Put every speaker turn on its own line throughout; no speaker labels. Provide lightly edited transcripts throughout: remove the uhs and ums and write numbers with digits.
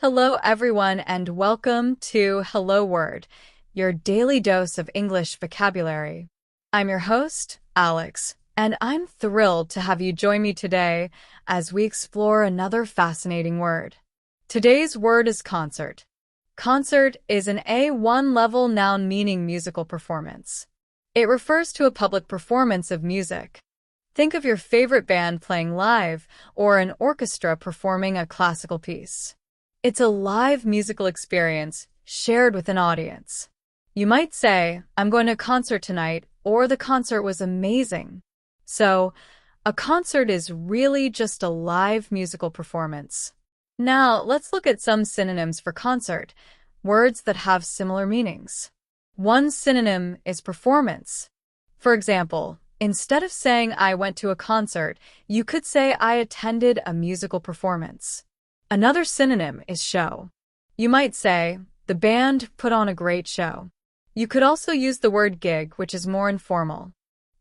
Hello, everyone, and welcome to Hello Word, your daily dose of English vocabulary. I'm your host, Alex, and I'm thrilled to have you join me today as we explore another fascinating word. Today's word is concert. Concert is an A1 level noun meaning musical performance. It refers to a public performance of music. Think of your favorite band playing live or an orchestra performing a classical piece. It's a live musical experience shared with an audience. You might say, I'm going to a concert tonight, or the concert was amazing. So, a concert is really just a live musical performance. Now, let's look at some synonyms for concert, words that have similar meanings. One synonym is performance. For example, instead of saying I went to a concert, you could say I attended a musical performance. Another synonym is show. You might say, the band put on a great show. You could also use the word gig, which is more informal.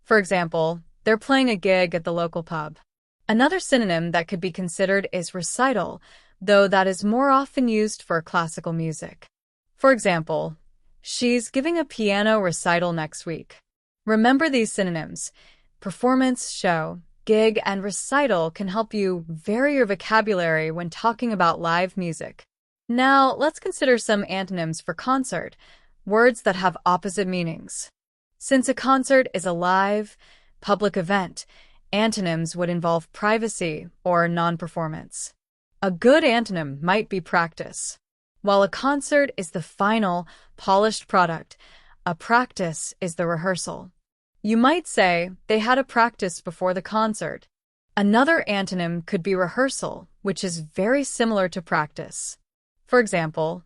For example, they're playing a gig at the local pub. Another synonym that could be considered is recital, though that is more often used for classical music. For example, she's giving a piano recital next week. Remember these synonyms: performance, show, gig, and recital can help you vary your vocabulary when talking about live music. Now, let's consider some antonyms for concert, words that have opposite meanings. Since a concert is a live, public event, antonyms would involve privacy or non-performance. A good antonym might be practice. While a concert is the final, polished product, a practice is the rehearsal. You might say they had a practice before the concert. Another antonym could be rehearsal, which is very similar to practice. For example,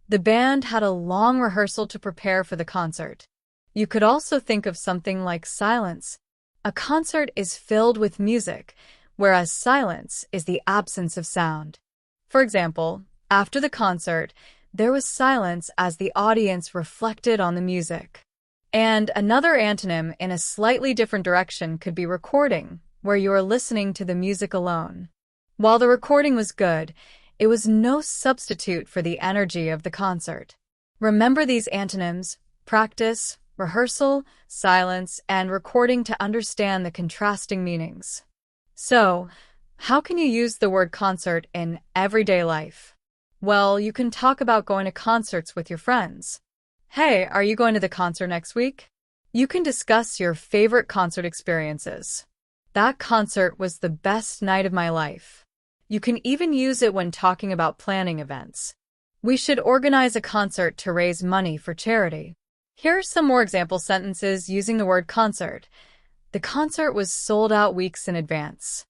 the band had a long rehearsal to prepare for the concert. You could also think of something like silence. A concert is filled with music, whereas silence is the absence of sound. For example, after the concert, there was silence as the audience reflected on the music. And another antonym in a slightly different direction could be recording, where you are listening to the music alone. While the recording was good, it was no substitute for the energy of the concert. Remember these antonyms: practice, rehearsal, silence, and recording to understand the contrasting meanings. So, how can you use the word concert in everyday life? Well, you can talk about going to concerts with your friends. Hey, are you going to the concert next week? You can discuss your favorite concert experiences. That concert was the best night of my life. You can even use it when talking about planning events. We should organize a concert to raise money for charity. Here are some more example sentences using the word concert. The concert was sold out weeks in advance.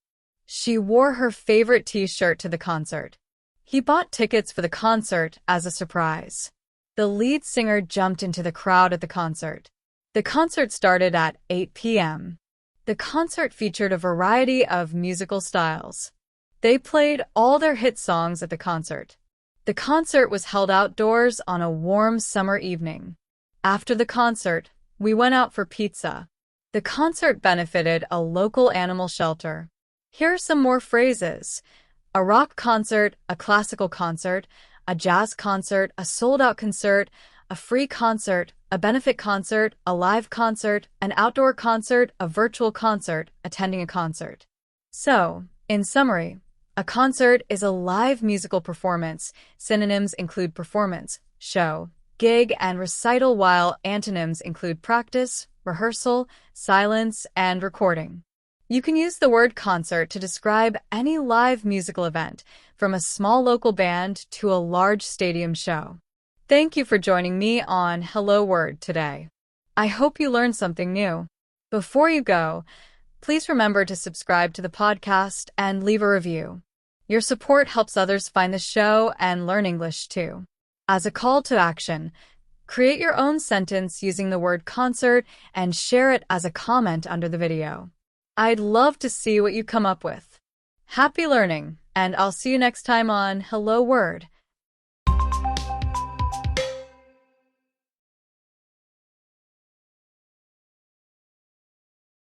She wore her favorite t-shirt to the concert. He bought tickets for the concert as a surprise. The lead singer jumped into the crowd at the concert. The concert started at 8 p.m. The concert featured a variety of musical styles. They played all their hit songs at the concert. The concert was held outdoors on a warm summer evening. After the concert, we went out for pizza. The concert benefited a local animal shelter. Here are some more phrases: a rock concert, a classical concert, a jazz concert, a sold-out concert, a free concert, a benefit concert, a live concert, an outdoor concert, a virtual concert, attending a concert. So, in summary, a concert is a live musical performance. Synonyms include performance, show, gig, and recital, while antonyms include practice, rehearsal, silence, and recording. You can use the word concert to describe any live musical event, from a small local band to a large stadium show. Thank you for joining me on Hello Word today. I hope you learned something new. Before you go, please remember to subscribe to the podcast and leave a review. Your support helps others find the show and learn English too. As a call to action, create your own sentence using the word concert and share it as a comment under the video. I'd love to see what you come up with. Happy learning, and I'll see you next time on Hello Word.